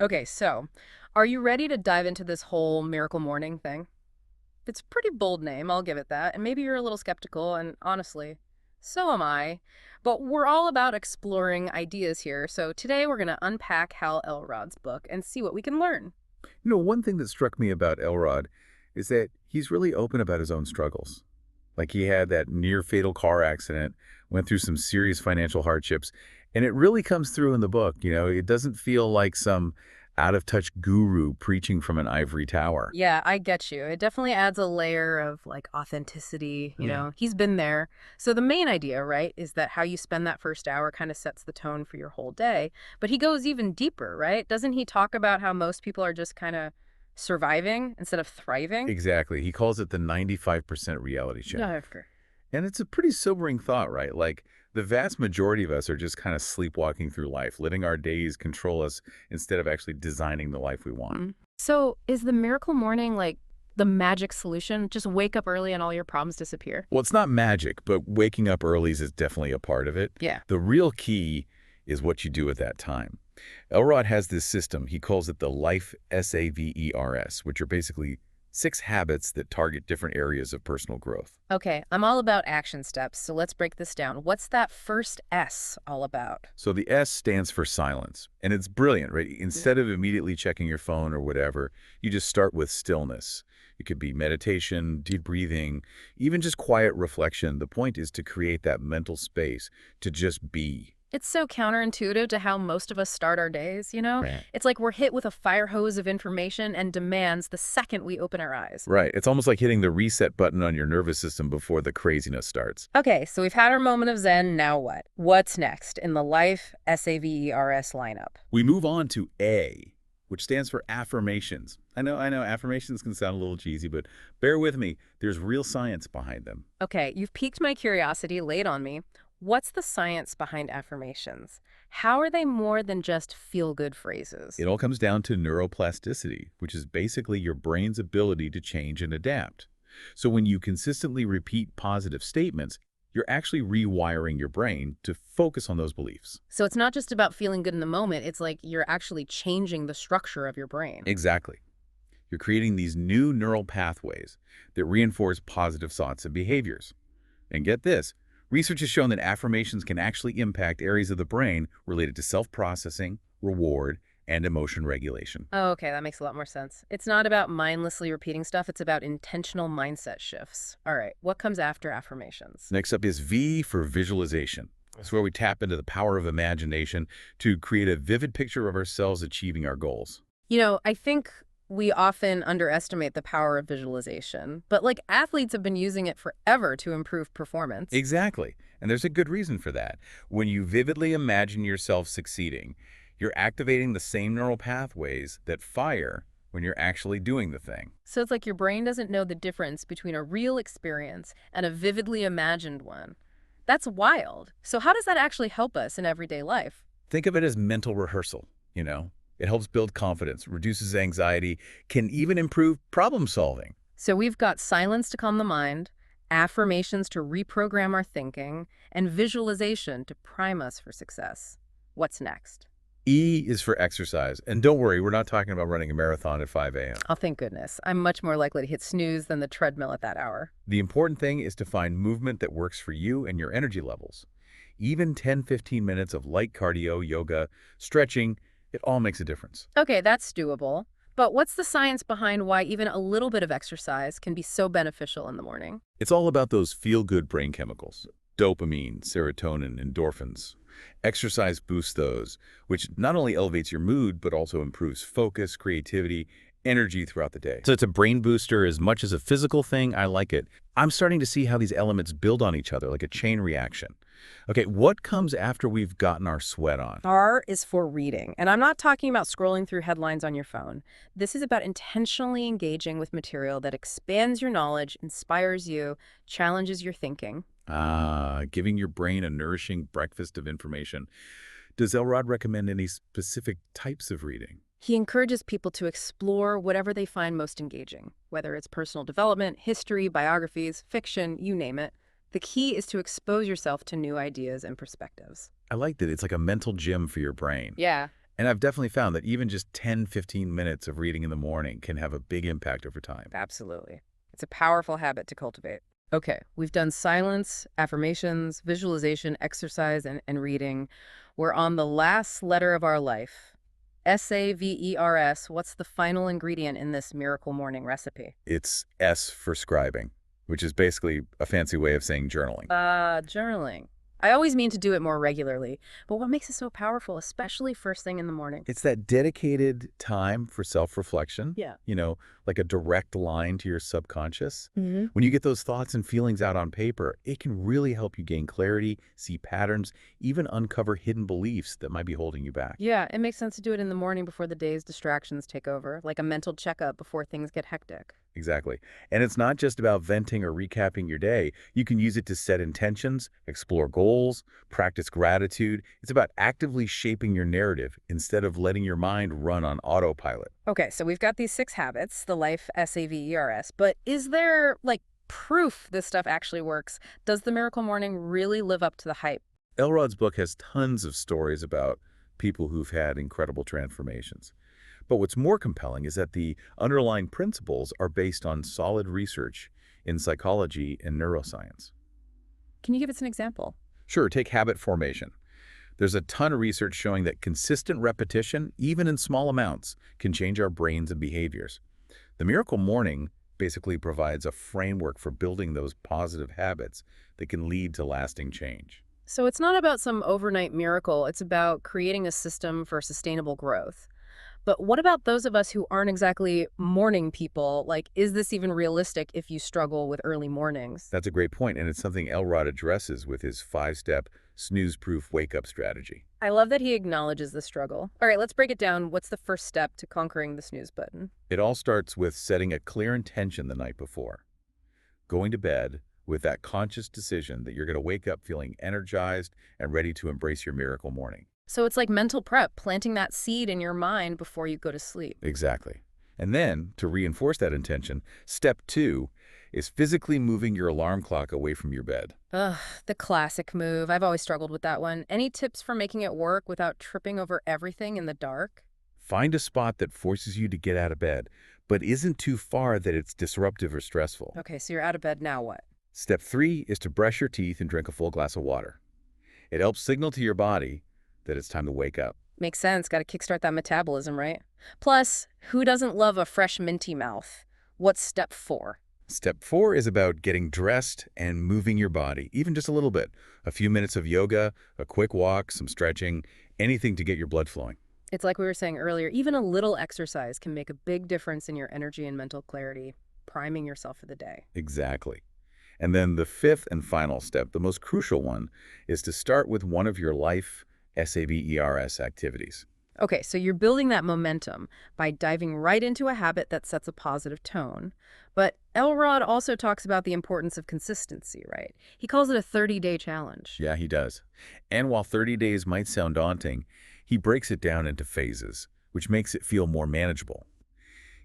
Okay, so are you ready to dive into this whole miracle morning thing? It's a pretty bold name, I'll give it that. And maybe you're a little skeptical, and honestly, so am I. But we're all about exploring ideas here. So today we're going to unpack Hal Elrod's book and see what we can learn. One thing that struck me about Elrod is that he's really open about his own struggles. Like he had that near fatal car accident, went through some serious financial hardships, and it really comes through in the book. It doesn't feel like some out of touch guru preaching from an ivory tower. Yeah, I get you. It definitely adds a layer of like authenticity, Yeah. He's been there. So the main idea, right, is that how you spend that first hour kind of sets the tone for your whole day. But he goes even deeper, right? Doesn't he talk about how most people are just kind of surviving instead of thriving? Exactly. He calls it the 95% reality check. Yeah, after. And it's a pretty sobering thought, right? Like the vast majority of us are just kind of sleepwalking through life, letting our days control us instead of actually designing the life we want. So is the miracle morning like the magic solution? Just wake up early and all your problems disappear? Well, it's not magic, but waking up early is definitely a part of it. Yeah. The real key is what you do at that time. Elrod has this system. He calls it the Life S.A.V.E.R.S, which are basically 6 habits that target different areas of personal growth. Okay, I'm all about action steps, so let's break this down. What's that first S all about? So the S stands for silence, and it's brilliant, right? Instead of immediately checking your phone or whatever, you just start with stillness. It could be meditation, deep breathing, even just quiet reflection. The point is to create that mental space to just be. It's so counterintuitive to how most of us start our days? Right. It's like we're hit with a fire hose of information and demands the second we open our eyes. Right. It's almost like hitting the reset button on your nervous system before the craziness starts. Okay, so we've had our moment of zen, now what? What's next in the Life SAVERS lineup? We move on to A, which stands for affirmations. I know, affirmations can sound a little cheesy, but bear with me. There's real science behind them. Okay, you've piqued my curiosity, laid on me. What's the science behind affirmations? How are they more than just feel-good phrases? It all comes down to neuroplasticity, which is basically your brain's ability to change and adapt. So when you consistently repeat positive statements, you're actually rewiring your brain to focus on those beliefs. So it's not just about feeling good in the moment, it's like you're actually changing the structure of your brain. Exactly. You're creating these new neural pathways that reinforce positive thoughts and behaviors. And get this, research has shown that affirmations can actually impact areas of the brain related to self-processing, reward, and emotion regulation. Oh, okay, that makes a lot more sense. It's not about mindlessly repeating stuff, it's about intentional mindset shifts. All right, what comes after affirmations? Next up is V for visualization. It's where we tap into the power of imagination to create a vivid picture of ourselves achieving our goals. I think we often underestimate the power of visualization, but like athletes have been using it forever to improve performance. Exactly. And there's a good reason for that. When you vividly imagine yourself succeeding, you're activating the same neural pathways that fire when you're actually doing the thing. So it's like your brain doesn't know the difference between a real experience and a vividly imagined one. That's wild. So how does that actually help us in everyday life? Think of it as mental rehearsal. It helps build confidence, reduces anxiety, can even improve problem solving. So we've got silence to calm the mind, affirmations to reprogram our thinking, and visualization to prime us for success. What's next? E is for exercise. And don't worry, we're not talking about running a marathon at 5 a.m. Oh, thank goodness. I'm much more likely to hit snooze than the treadmill at that hour. The important thing is to find movement that works for you and your energy levels. Even 10-15 minutes of light cardio, yoga, stretching, it all makes a difference. Okay, that's doable. But what's the science behind why even a little bit of exercise can be so beneficial in the morning? It's all about those feel-good brain chemicals, dopamine, serotonin, endorphins. Exercise boosts those, which not only elevates your mood, but also improves focus, creativity, energy throughout the day. So it's a brain booster as much as a physical thing. I like it. I'm starting to see how these elements build on each other like a chain reaction. Okay, what comes after we've gotten our sweat on? R is for reading. And I'm not talking about scrolling through headlines on your phone. This is about intentionally engaging with material that expands your knowledge, inspires you, challenges your thinking. Giving your brain a nourishing breakfast of information. Does Elrod recommend any specific types of reading? He encourages people to explore whatever they find most engaging, whether it's personal development, history, biographies, fiction, you name it. The key is to expose yourself to new ideas and perspectives. I like that it's like a mental gym for your brain. Yeah. And I've definitely found that even just 10, 15 minutes of reading in the morning can have a big impact over time. Absolutely. It's a powerful habit to cultivate. Okay, we've done silence, affirmations, visualization, exercise, and reading. We're on the last letter of our life. S-A-V-E-R-S. What's the final ingredient in this miracle morning recipe? It's S for scribing, which is basically a fancy way of saying journaling. Journaling. I always mean to do it more regularly, but what makes it so powerful, especially first thing in the morning? It's that dedicated time for self-reflection, Yeah. like a direct line to your subconscious. Hmm. When you get those thoughts and feelings out on paper, it can really help you gain clarity, see patterns, even uncover hidden beliefs that might be holding you back. Yeah, it makes sense to do it in the morning before the day's distractions take over, like a mental checkup before things get hectic. Exactly. And it's not just about venting or recapping your day. You can use it to set intentions, explore goals, practice gratitude. It's about actively shaping your narrative instead of letting your mind run on autopilot. Okay, so we've got these 6 habits, the life S-A-V-E-R-S, but is there, like, proof this stuff actually works? Does the Miracle Morning really live up to the hype? Elrod's book has tons of stories about people who've had incredible transformations. But what's more compelling is that the underlying principles are based on solid research in psychology and neuroscience. Can you give us an example? Sure, take habit formation. There's a ton of research showing that consistent repetition, even in small amounts, can change our brains and behaviors. The Miracle Morning basically provides a framework for building those positive habits that can lead to lasting change. So it's not about some overnight miracle, it's about creating a system for sustainable growth. But what about those of us who aren't exactly morning people? Like, is this even realistic if you struggle with early mornings? That's a great point, and it's something Elrod addresses with his 5-step snooze-proof wake-up strategy. I love that he acknowledges the struggle. All right, let's break it down. What's the first step to conquering the snooze button? It all starts with setting a clear intention the night before, going to bed with that conscious decision that you're going to wake up feeling energized and ready to embrace your miracle morning. So it's like mental prep, planting that seed in your mind before you go to sleep. Exactly. And then, to reinforce that intention, step 2 is physically moving your alarm clock away from your bed. Ugh, the classic move. I've always struggled with that one. Any tips for making it work without tripping over everything in the dark? Find a spot that forces you to get out of bed, but isn't too far that it's disruptive or stressful. Okay, so you're out of bed, now what? Step 3 is to brush your teeth and drink a full glass of water. It helps signal to your body that it's time to wake up. Makes sense. Got to kickstart that metabolism, right? Plus, who doesn't love a fresh minty mouth? What's step 4? Step 4 is about getting dressed and moving your body, even just a little bit. A few minutes of yoga, a quick walk, some stretching, anything to get your blood flowing. It's like we were saying earlier, even a little exercise can make a big difference in your energy and mental clarity, priming yourself for the day. Exactly. And then the 5th and final step, the most crucial one, is to start with one of your life S-A-V-E-R-S activities. Okay, so you're building that momentum by diving right into a habit that sets a positive tone. But Elrod also talks about the importance of consistency, right? He calls it a 30-day challenge. Yeah, he does. And while 30 days might sound daunting, he breaks it down into phases, which makes it feel more manageable.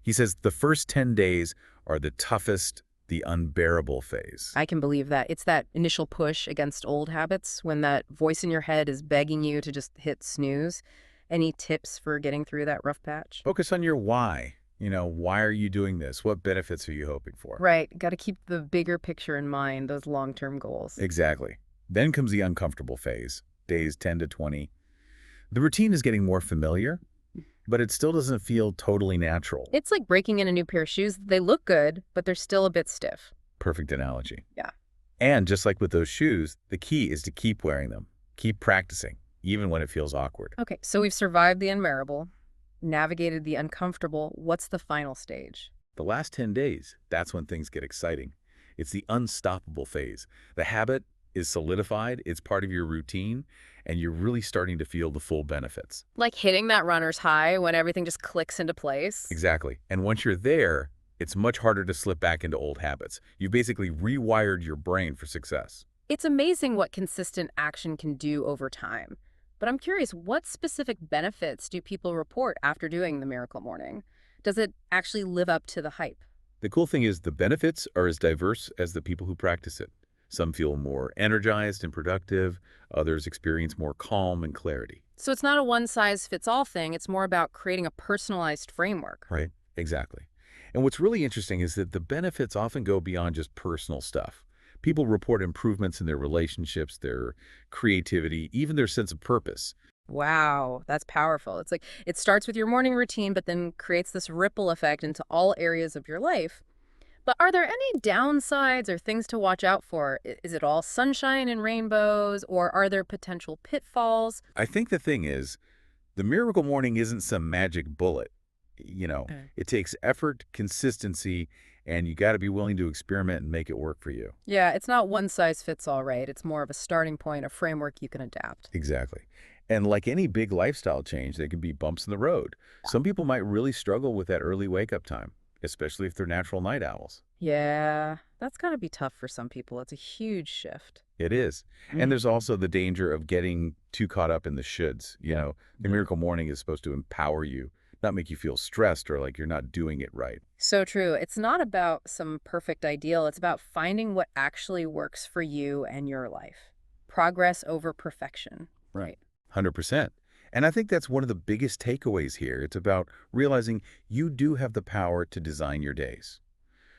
He says the first 10 days are the toughest, the unbearable phase. I can believe that. It's that initial push against old habits when that voice in your head is begging you to just hit snooze. Any tips for getting through that rough patch? Focus on your why. Why are you doing this? What benefits are you hoping for? Right. Got to keep the bigger picture in mind, those long-term goals. Exactly. Then comes the uncomfortable phase, days 10 to 20. The routine is getting more familiar, but it still doesn't feel totally natural. It's like breaking in a new pair of shoes. They look good, but they're still a bit stiff. Perfect analogy. Yeah. And just like with those shoes, the key is to keep wearing them, keep practicing, even when it feels awkward. Okay, so we've survived the unbearable, navigated the uncomfortable. What's the final stage? The last 10 days, that's when things get exciting. It's the unstoppable phase. The habit is solidified, it's part of your routine, and you're really starting to feel the full benefits. Like hitting that runner's high when everything just clicks into place? Exactly. And once you're there, it's much harder to slip back into old habits. You've basically rewired your brain for success. It's amazing what consistent action can do over time. But I'm curious, what specific benefits do people report after doing the Miracle Morning? Does it actually live up to the hype? The cool thing is the benefits are as diverse as the people who practice it. Some feel more energized and productive, others experience more calm and clarity. So it's not a one-size-fits-all thing. It's more about creating a personalized framework. Right? Exactly. And what's really interesting is that the benefits often go beyond just personal stuff. People report improvements in their relationships, their creativity, even their sense of purpose. Wow, that's powerful. It's like it starts with your morning routine, but then creates this ripple effect into all areas of your life. But are there any downsides or things to watch out for? Is it all sunshine and rainbows, or are there potential pitfalls? I think the thing is, the miracle morning isn't some magic bullet. Mm. It takes effort, consistency, and you got to be willing to experiment and make it work for you. Yeah, it's not one size fits all, right? It's more of a starting point, a framework you can adapt. Exactly. And like any big lifestyle change, there can be bumps in the road. Some people might really struggle with that early wake up time, especially if they're natural night owls. Yeah, that's gotta be tough for some people. It's a huge shift. It is. And there's also the danger of getting too caught up in the shoulds. The miracle morning is supposed to empower you, not make you feel stressed or like you're not doing it right. So true. It's not about some perfect ideal. It's about finding what actually works for you and your life. Progress over perfection. Right. 100%. And I think that's one of the biggest takeaways here. It's about realizing you do have the power to design your days,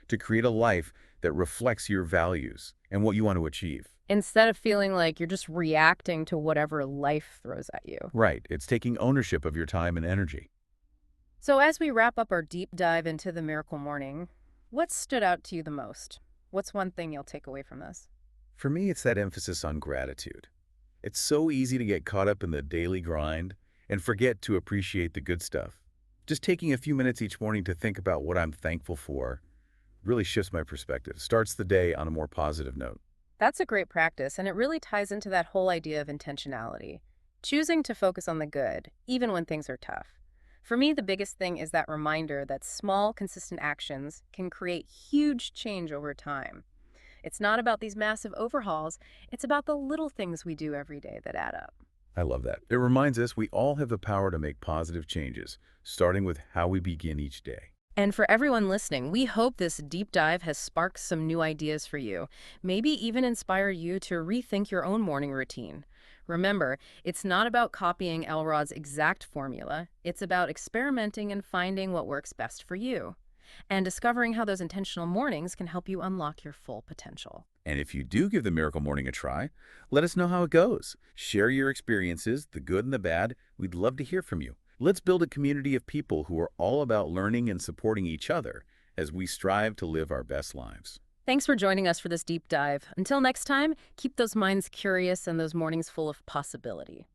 to create a life that reflects your values and what you want to achieve. Instead of feeling like you're just reacting to whatever life throws at you. Right. It's taking ownership of your time and energy. So, as we wrap up our deep dive into the miracle morning, what stood out to you the most? What's one thing you'll take away from this? For me, it's that emphasis on gratitude. It's so easy to get caught up in the daily grind and forget to appreciate the good stuff. Just taking a few minutes each morning to think about what I'm thankful for really shifts my perspective, starts the day on a more positive note. That's a great practice, and it really ties into that whole idea of intentionality. Choosing to focus on the good, even when things are tough. For me, the biggest thing is that reminder that small, consistent actions can create huge change over time. It's not about these massive overhauls, it's about the little things we do every day that add up. I love that. It reminds us we all have the power to make positive changes, starting with how we begin each day. And for everyone listening, we hope this deep dive has sparked some new ideas for you, maybe even inspire you to rethink your own morning routine. Remember, it's not about copying Elrod's exact formula, it's about experimenting and finding what works best for you, and discovering how those intentional mornings can help you unlock your full potential. And if you do give the Miracle Morning a try, let us know how it goes. Share your experiences, the good and the bad. We'd love to hear from you. Let's build a community of people who are all about learning and supporting each other as we strive to live our best lives. Thanks for joining us for this deep dive. Until next time, keep those minds curious and those mornings full of possibility.